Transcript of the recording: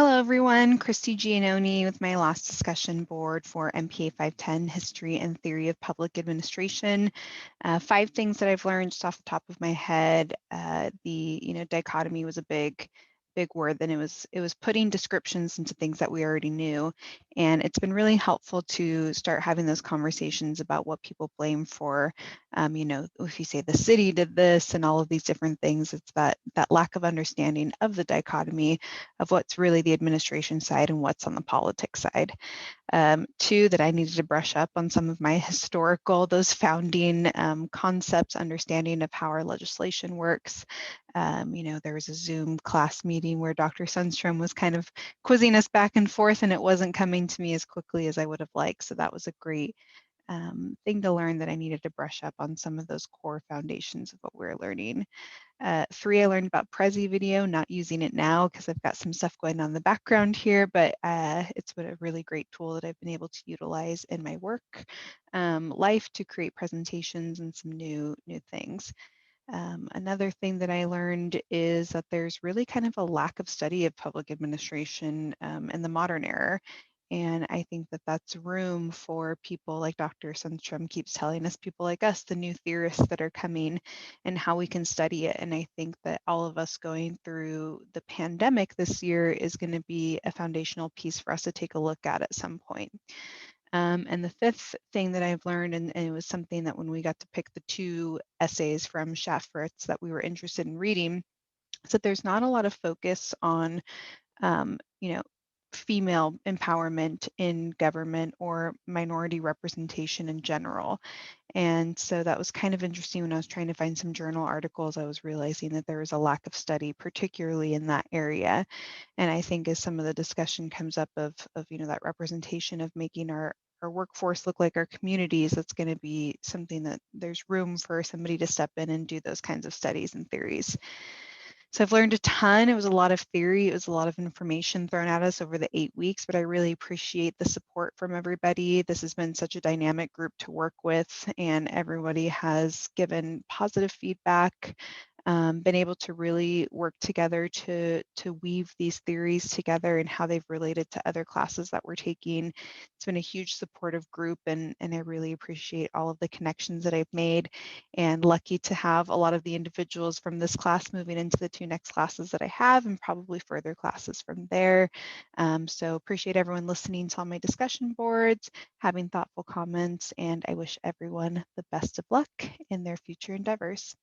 Hello, everyone. Christy Giannoni with my last discussion board for mpa510 History and Theory of Public Administration. 5 things that I've learned just off the top of my head. The dichotomy was a big word. Then it was putting descriptions into things that we already knew, and it's been really helpful to start having those conversations about what people blame for. If you say the city did this and all of these different things, it's that lack of understanding of the dichotomy of what's really the administration side and what's on the politics side. Two, that I needed to brush up on some of my historical, those founding concepts, understanding of how our legislation works. There was a Zoom class meeting where Dr. Sundstrom was kind of quizzing us back and forth, and it wasn't coming to me as quickly as I would have liked. So that was a great thing to learn, that I needed to brush up on some of those core foundations of what we're learning. 3, I learned about Prezi video, not using it now because I've got some stuff going on in the background here, but it's been a really great tool that I've been able to utilize in my work life to create presentations and some new things. Another thing that I learned is that there's really kind of a lack of study of public administration in the modern era. And I think that that's room for people like Dr. Sundstrom keeps telling us, people like us, the new theorists that are coming, and how we can study it. And I think that all of us going through the pandemic this year is going to be a foundational piece for us to take a look at some point. And the 5th thing that I've learned, and it was something that when we got to pick the 2 essays from Schaffritz that we were interested in reading, is that there's not a lot of focus on, um, you know, female empowerment in government or minority representation in general. And so that was kind of interesting. When I was trying to find some journal articles, I was realizing that there was a lack of study, particularly in that area. And I think as some of the discussion comes up of that representation of making our workforce look like our communities, that's going to be something that there's room for somebody to step in and do those kinds of studies and theories. So I've learned a ton. It was a lot of theory. It was a lot of information thrown at us over the 8 weeks, but I really appreciate the support from everybody. This has been such a dynamic group to work with, and everybody has given positive feedback, been able to really work together to weave these theories together and how they've related to other classes that we're taking. It's been a huge supportive group, and I really appreciate all of the connections that I've made, and lucky to have a lot of the individuals from this class moving into the 2 next classes that I have, and probably further classes from there. So appreciate everyone listening to all my discussion boards, having thoughtful comments, and I wish everyone the best of luck in their future endeavors.